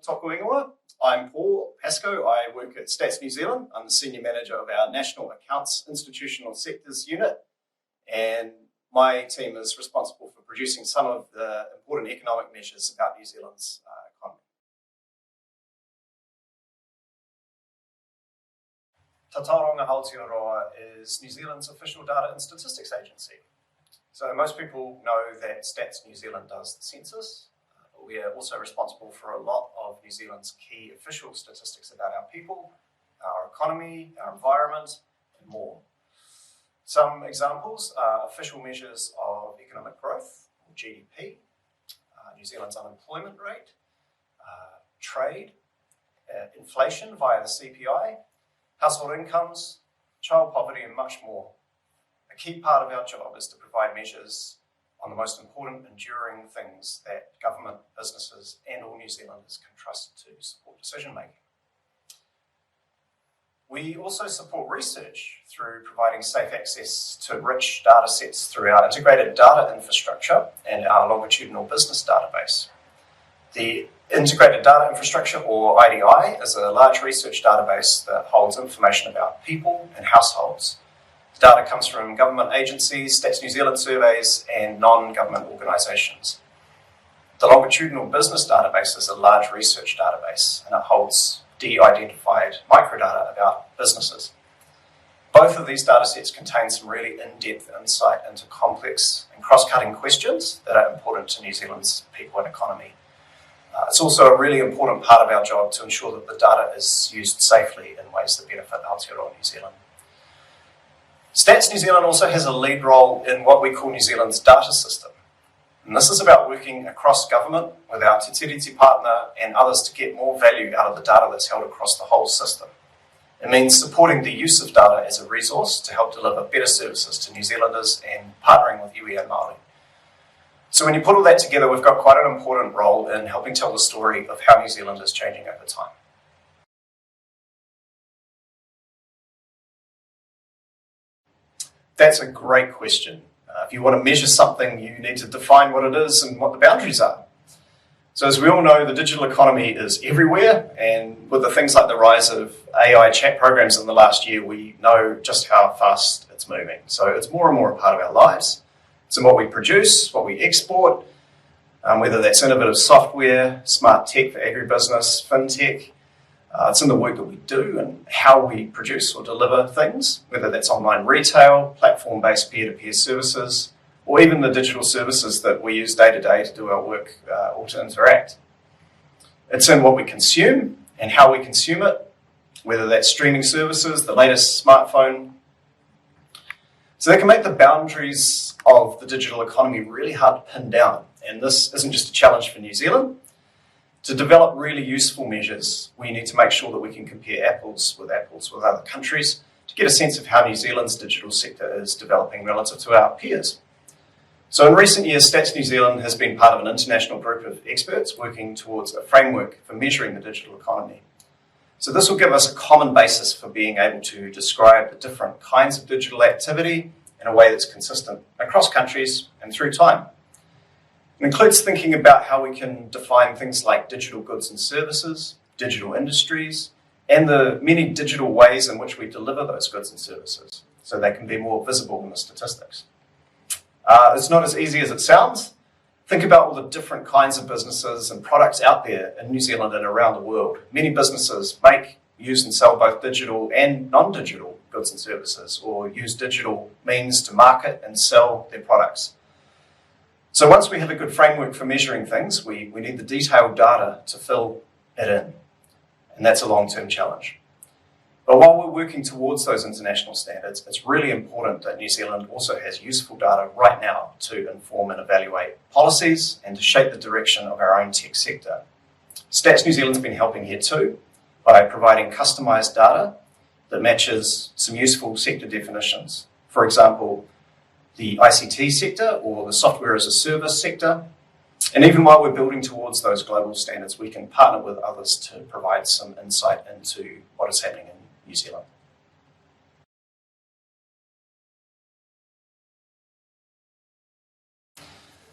Tōku ingoa. I'm Paul Pascoe. I work at Stats New Zealand. I'm the Senior Manager of our National Accounts Institutional Sectors Unit, and my team is responsible for producing some of the important economic measures about New Zealand's economy. Te Tauranga Aotearoa is New Zealand's official data and statistics agency. So most people know that Stats New Zealand does the census. We are also responsible for a lot of New Zealand's key official statistics about our people, our economy, our environment, and more. Some examples are official measures of economic growth, or GDP, New Zealand's unemployment rate, trade, inflation via the CPI, household incomes, child poverty, and much more. A key part of our job is to provide measures on the most important enduring things that government, businesses, and all New Zealanders can trust to support decision making. We also support research through providing safe access to rich data sets through our integrated data infrastructure and our longitudinal business database. The Integrated Data Infrastructure, or IDI, is a large research database that holds information about people and households. The data comes from government agencies, Stats New Zealand surveys, and non-government organisations. The longitudinal business database is a large research database, and it holds de-identified microdata about businesses. Both of these data sets contain some really in-depth insight into complex and cross-cutting questions that are important to New Zealand's people and economy. It's also a really important part of our job to ensure that the data is used safely in ways that benefit Aotearoa New Zealand. Stats New Zealand also has a lead role in what we call New Zealand's data system. And this is about working across government with our Te Tiriti partner and others to get more value out of the data that's held across the whole system. It means supporting the use of data as a resource to help deliver better services to New Zealanders and partnering with iwi and Māori. So when you put all that together, we've got quite an important role in helping tell the story of how New Zealand is changing over time. That's a great question. If you want to measure something, you need to define what it is and what the boundaries are. So as we all know, the digital economy is everywhere, and with the things like the rise of AI chat programs in the last year, we know just how fast it's moving. So it's more and more a part of our lives. It's in what we produce, what we export, whether that's innovative software, smart tech for agribusiness, fintech. It's in the work that we do and how we produce or deliver things, whether that's online retail, platform-based peer-to-peer services, or even the digital services that we use day to day to do our work or to interact. It's in what we consume and how we consume it, whether that's streaming services, the latest smartphone. So that can make the boundaries of the digital economy really hard to pin down. And this isn't just a challenge for New Zealand. To develop really useful measures, we need to make sure that we can compare apples with other countries to get a sense of how New Zealand's digital sector is developing relative to our peers. So in recent years, Stats New Zealand has been part of an international group of experts working towards a framework for measuring the digital economy. So this will give us a common basis for being able to describe the different kinds of digital activity in a way that's consistent across countries and through time. It includes thinking about how we can define things like digital goods and services, digital industries, and the many digital ways in which we deliver those goods and services so they can be more visible in the statistics. It's not as easy as it sounds. Think about all the different kinds of businesses and products out there in New Zealand and around the world. Many businesses make, use and sell both digital and non-digital goods and services, or use digital means to market and sell their products. So once we have a good framework for measuring things, we need the detailed data to fill it in. And that's a long-term challenge. But while we're working towards those international standards, it's really important that New Zealand also has useful data right now to inform and evaluate policies and to shape the direction of our own tech sector. Stats New Zealand's been helping here too by providing customised data that matches some useful sector definitions. For example, the ICT sector or the software as a service sector. And even while we're building towards those global standards, we can partner with others to provide some insight into what is happening in New Zealand.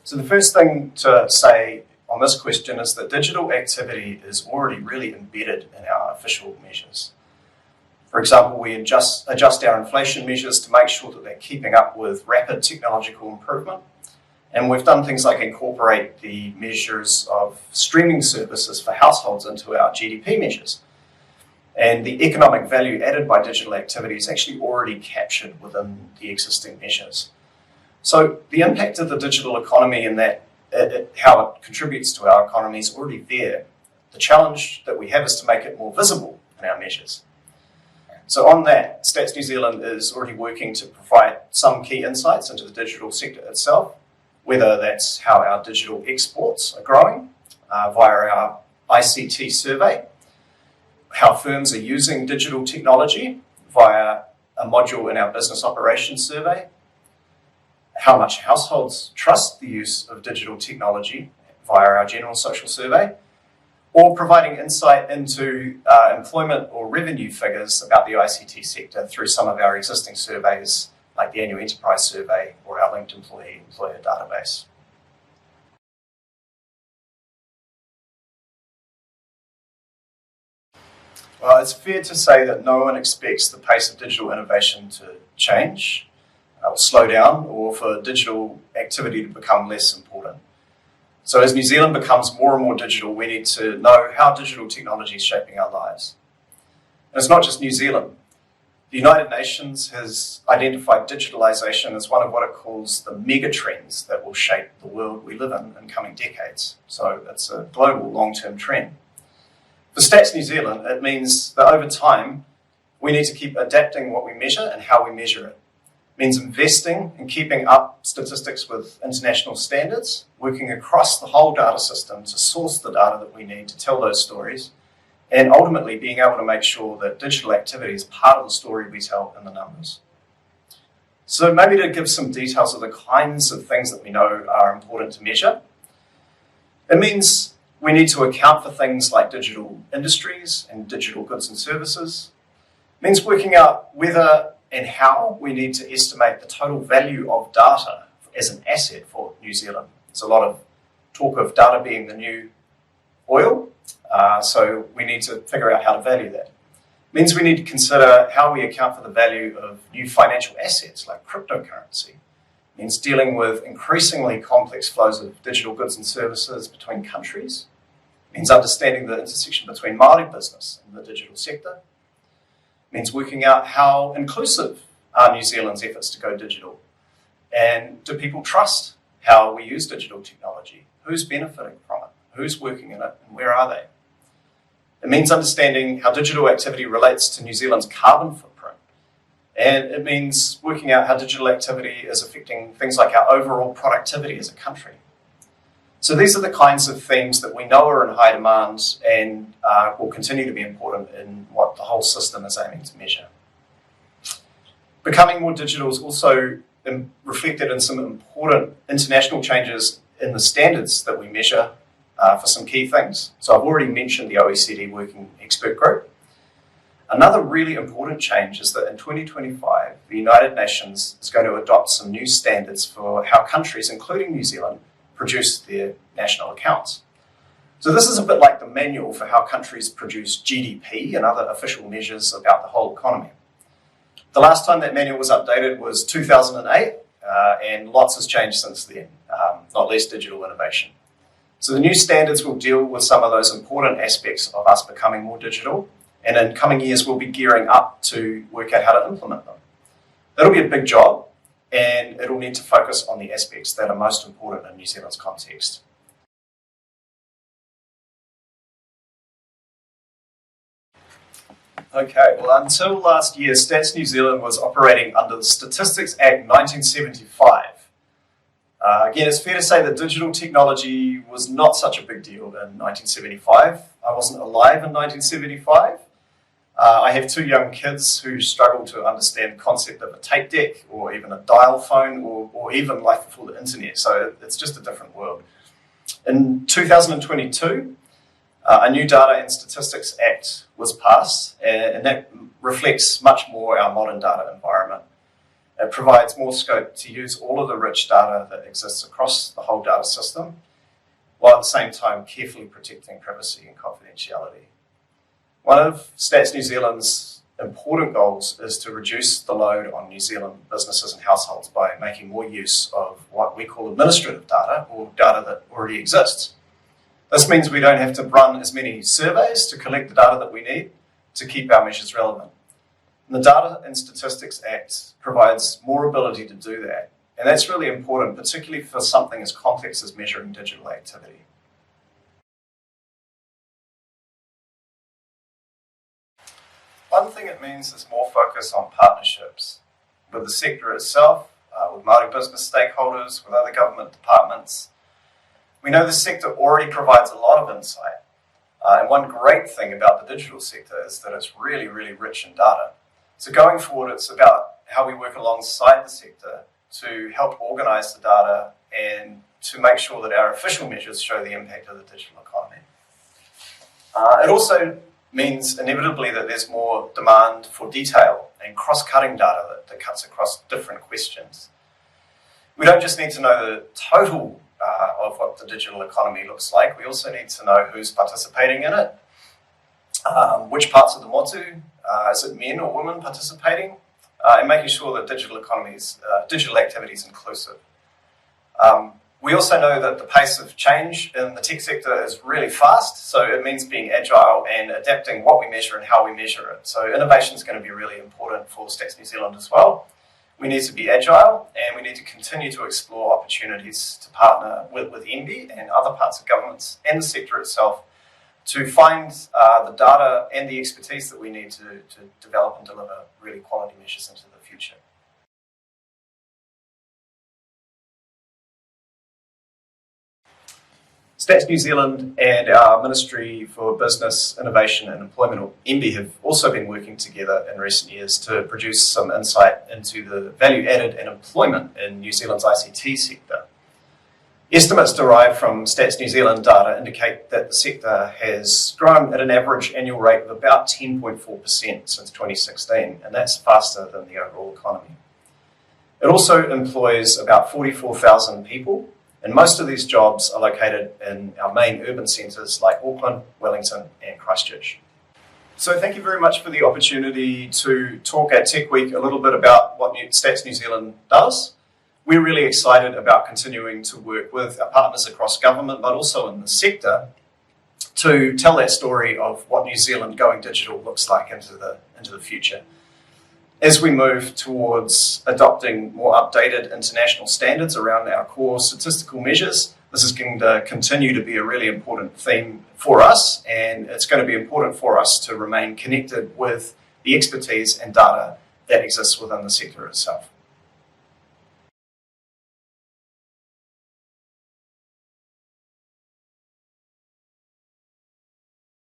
So the first thing to say on this question is that digital activity is already really embedded in our official measures. For example, we adjust our inflation measures to make sure that they're keeping up with rapid technological improvement. And we've done things like incorporate the measures of streaming services for households into our GDP measures. And the economic value added by digital activity is actually already captured within the existing measures. So the impact of the digital economy and how it contributes to our economy is already there. The challenge that we have is to make it more visible in our measures. So on that, Stats New Zealand is already working to provide some key insights into the digital sector itself, whether that's how our digital exports are growing via our ICT survey, how firms are using digital technology via a module in our business operations survey, how much households trust the use of digital technology via our general social survey, or providing insight into employment or revenue figures about the ICT sector through some of our existing surveys, like the annual enterprise survey or our linked employer database. Well, it's fair to say that no one expects the pace of digital innovation to change, or slow down, or for digital activity to become less important. So as New Zealand becomes more and more digital, we need to know how digital technology is shaping our lives. And it's not just New Zealand. The United Nations has identified digitalization as one of what it calls the mega trends that will shape the world we live in coming decades. So it's a global long-term trend. For Stats New Zealand, it means that over time, we need to keep adapting what we measure and how we measure it. It means investing in keeping up statistics with international standards, working across the whole data system to source the data that we need to tell those stories, and ultimately being able to make sure that digital activity is part of the story we tell in the numbers. So maybe to give some details of the kinds of things that we know are important to measure, it means we need to account for things like digital industries and digital goods and services. It means working out whether and how we need to estimate the total value of data as an asset for New Zealand. There's a lot of talk of data being the new oil, so we need to figure out how to value that. It means we need to consider how we account for the value of new financial assets like cryptocurrency. It means dealing with increasingly complex flows of digital goods and services between countries. It means understanding the intersection between Māori business and the digital sector. It means working out how inclusive are New Zealand's efforts to go digital. And do people trust how we use digital technology? Who's benefiting from it? Who's working in it? And where are they? It means understanding how digital activity relates to New Zealand's carbon footprint. And it means working out how digital activity is affecting things like our overall productivity as a country. So these are the kinds of themes that we know are in high demand and will continue to be important in what the whole system is aiming to measure. Becoming more digital is also reflected in some important international changes in the standards that we measure for some key things. So I've already mentioned the OECD Working Expert Group. Another really important change is that in 2025, the United Nations is going to adopt some new standards for how countries, including New Zealand, produce their national accounts. So this is a bit like the manual for how countries produce GDP and other official measures about the whole economy. The last time that manual was updated was 2008, and lots has changed since then, not least digital innovation. So the new standards will deal with some of those important aspects of us becoming more digital, and in coming years we'll be gearing up to work out how to implement them. That'll be a big job, and it'll need to focus on the aspects that are most important in New Zealand's context. Okay, well, until last year, Stats New Zealand was operating under the Statistics Act 1975. Again, it's fair to say that digital technology was not such a big deal in 1975. I wasn't alive in 1975. I have two young kids who struggle to understand the concept of a tape deck or even a dial phone or even life before the internet. So it's just a different world. In 2022, a new Data and Statistics Act was passed, and that reflects much more our modern data environment. It provides more scope to use all of the rich data that exists across the whole data system. while at the same time carefully protecting privacy and confidentiality. One of Stats New Zealand's important goals is to reduce the load on New Zealand businesses and households by making more use of what we call administrative data, or data that already exists. This means we don't have to run as many surveys to collect the data that we need to keep our measures relevant. And the Data and Statistics Act provides more ability to do that. And that's really important, particularly for something as complex as measuring digital activity. One thing it means is more focus on partnerships with the sector itself, with Māori business stakeholders, with other government departments. We know the sector already provides a lot of insight. And one great thing about the digital sector is that it's really, really rich in data. So going forward, it's about how we work alongside the sector to help organise the data and to make sure that our official measures show the impact of the digital economy. It also means inevitably that there's more demand for detail and cross-cutting data that cuts across different questions. We don't just need to know the total of what the digital economy looks like, we also need to know who's participating in it, which parts of the motu, is it men or women participating, and making sure that digital activity is inclusive. We also know that the pace of change in the tech sector is really fast, so it means being agile and adapting what we measure and how we measure it. So innovation is going to be really important for Stats New Zealand as well. We need to be agile, and we need to continue to explore opportunities to partner with NB and other parts of governments and the sector itself to find the data and the expertise that we need to develop and deliver really quality measures into the future. Stats New Zealand and our Ministry for Business, Innovation and Employment, or MB, have also been working together in recent years to produce some insight into the value added and employment in New Zealand's ICT sector. Estimates derived from Stats New Zealand data indicate that the sector has grown at an average annual rate of about 10.4% since 2016, and that's faster than the overall economy. It also employs about 44,000 people, and most of these jobs are located in our main urban centres like Auckland, Wellington and Christchurch. So thank you very much for the opportunity to talk at Tech Week a little bit about what Stats New Zealand does. We're really excited about continuing to work with our partners across government, but also in the sector, to tell that story of what New Zealand going digital looks like into the future. As we move towards adopting more updated international standards around our core statistical measures, this is going to continue to be a really important theme for us, and it's going to be important for us to remain connected with the expertise and data that exists within the sector itself.